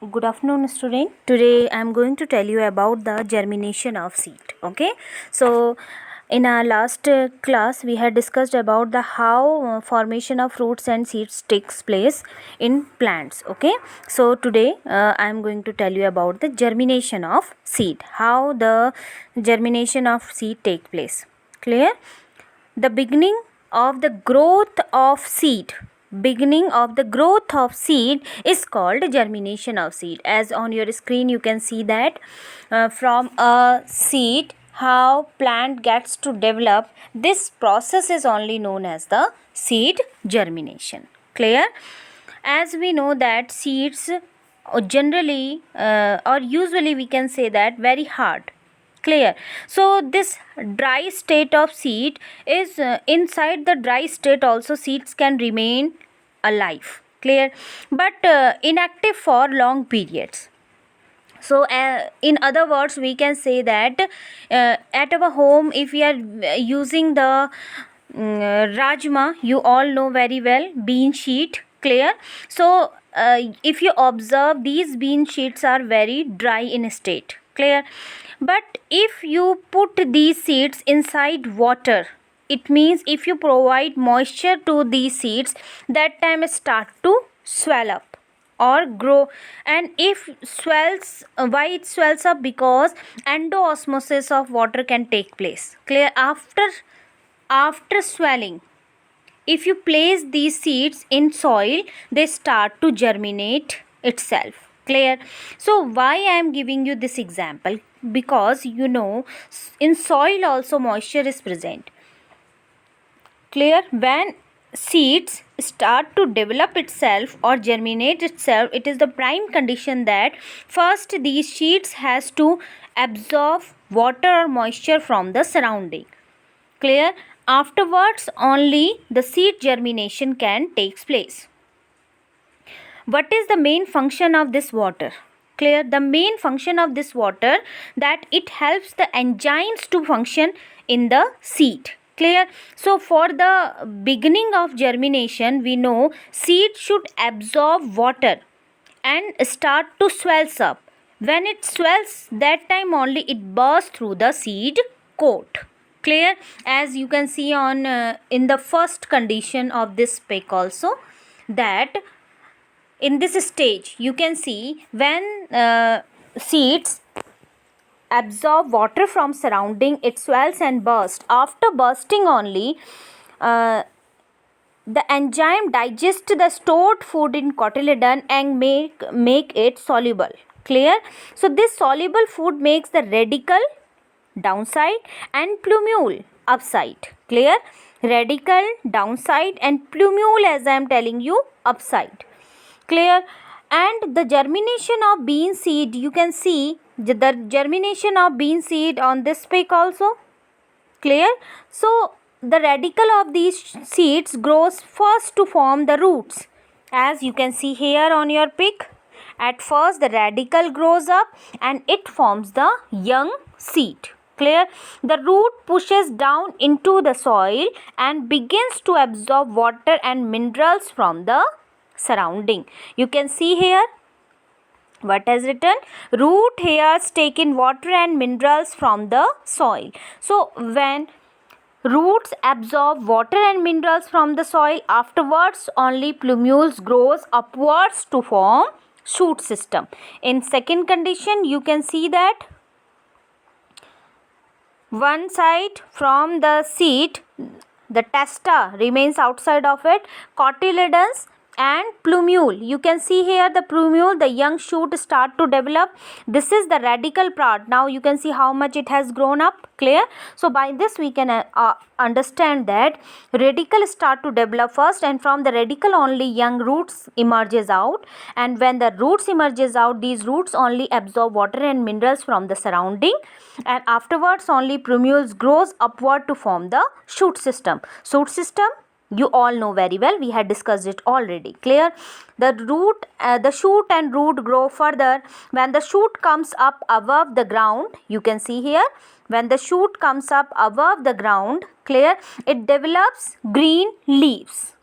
Good afternoon, student. Today I am going to tell you about the germination of seed. Okay, so in our last class we had discussed about the how formation of fruits and seeds takes place in plants. Okay, so today I am going to tell you about the germination of seed. How the germination of seed take place. Clear? The beginning of the growth of seed is called germination of seed. As on your screen you can see that from a seed how plant gets to develop, this process is only known as the seed germination. Clear? As we know that seeds generally or usually we can say that very hard. Clear? So this dry state of seed is inside the dry state also seeds can remain alive. Clear? But inactive for long periods. So in other words we can say that at our home if we are using the rajma, you all know very well, bean sheet. Clear? So if you observe, these bean sheets are very dry in state. Clear? But if you put these seeds inside water, it means if you provide moisture to these seeds, that time start to swell up or grow. And if swells, why it swells up? Because endoosmosis of water can take place. Clear? After swelling, if you place these seeds in soil, they start to germinate itself. Clear? So why I am giving you this example? Because you know in soil also moisture is present. Clear? When seeds start to develop itself or germinate itself, it is the prime condition that first these seeds has to absorb water or moisture from the surrounding. Clear? Afterwards only the seed germination can take place. What is the main function of this water? Clear? The main function of this water that it helps the enzymes to function in the seed. Clear? So for the beginning of germination we know seed should absorb water and start to swells up. When it swells, that time only it bursts through the seed coat. Clear? As you can see on in the first condition of this pic also, that in this stage you can see when seeds absorb water from surrounding, it swells and bursts. After bursting only the enzyme digest the stored food in cotyledon and make it soluble. Clear? So this soluble food makes the radicle downside and plumule upside. Clear? Radicle downside and plumule, as I am telling you, upside. Clear? And the germination of bean seed, you can see the germination of bean seed on this pic also. Clear? So the radicle of these seeds grows first to form the roots. As you can see here on your pic, at first the radicle grows up and it forms the young seed. Clear? The root pushes down into the soil and begins to absorb water and minerals from the surrounding. You can see here what has written, root hairs take in water and minerals from the soil. So when roots absorb water and minerals from the soil, afterwards only plumules grows upwards to form shoot system. In second condition you can see that one side from the seed, the testa remains outside of it, cotyledons and plumule. You can see here the plumule, the young shoot start to develop. This is the radical part. Now you can see how much it has grown up. Clear? So by this we can understand that radicle start to develop first, and from the radicle only young roots emerges out, and when the roots emerges out, these roots only absorb water and minerals from the surrounding, and afterwards only plumules grows upward to form the shoot system. Shoot system you all know very well, we had discussed it already. Clear? The shoot and root grow further. When the shoot comes up above the ground, you can see here, when the shoot comes up above the ground, clear, it develops green leaves.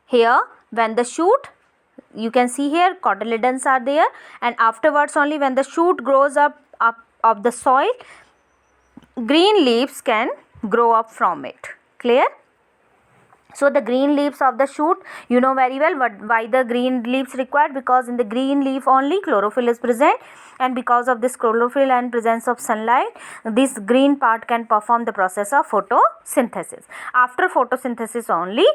Here when the shoot You can see here cotyledons are there, and afterwards only when the shoot grows up of the soil, green leaves can grow up from it. Clear? So the green leaves of the shoot, you know very well why the green leaves required, because in the green leaf only chlorophyll is present, and because of this chlorophyll and presence of sunlight, this green part can perform the process of photosynthesis. After photosynthesis only,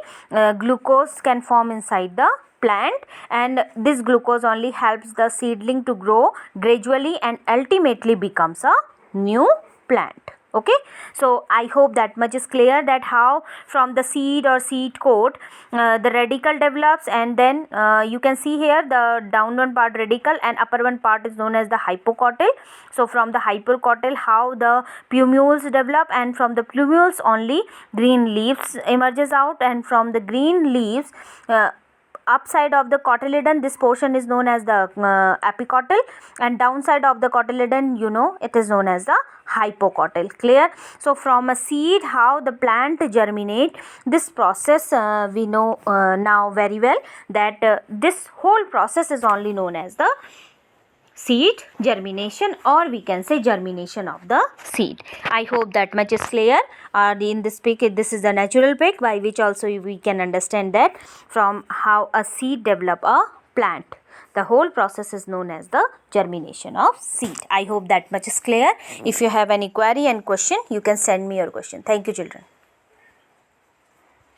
glucose can form inside the plant, and this glucose only helps the seedling to grow gradually and ultimately becomes a new plant. Okay, so I hope that much is clear, that how from the seed or seed coat the radicle develops, and then you can see here the downward part radicle and upper one part is known as the hypocotyl. So from the hypocotyl how the plumules develop, and from the plumules only green leaves emerges out, and from the green leaves upside of the cotyledon, this portion is known as the apicotyl, and downside of the cotyledon, you know, it is known as the hypocotyl. Clear? So from a seed how the plant germinate, this process we know now very well, that this whole process is only known as the seed germination, or we can say germination of the seed. I hope that much is clear. In this pic, this is the natural pic by which also we can understand that from how a seed develop a plant, the whole process is known as the germination of seed. I hope that much is clear. If you have any query and question, you can send me your question. Thank you, children.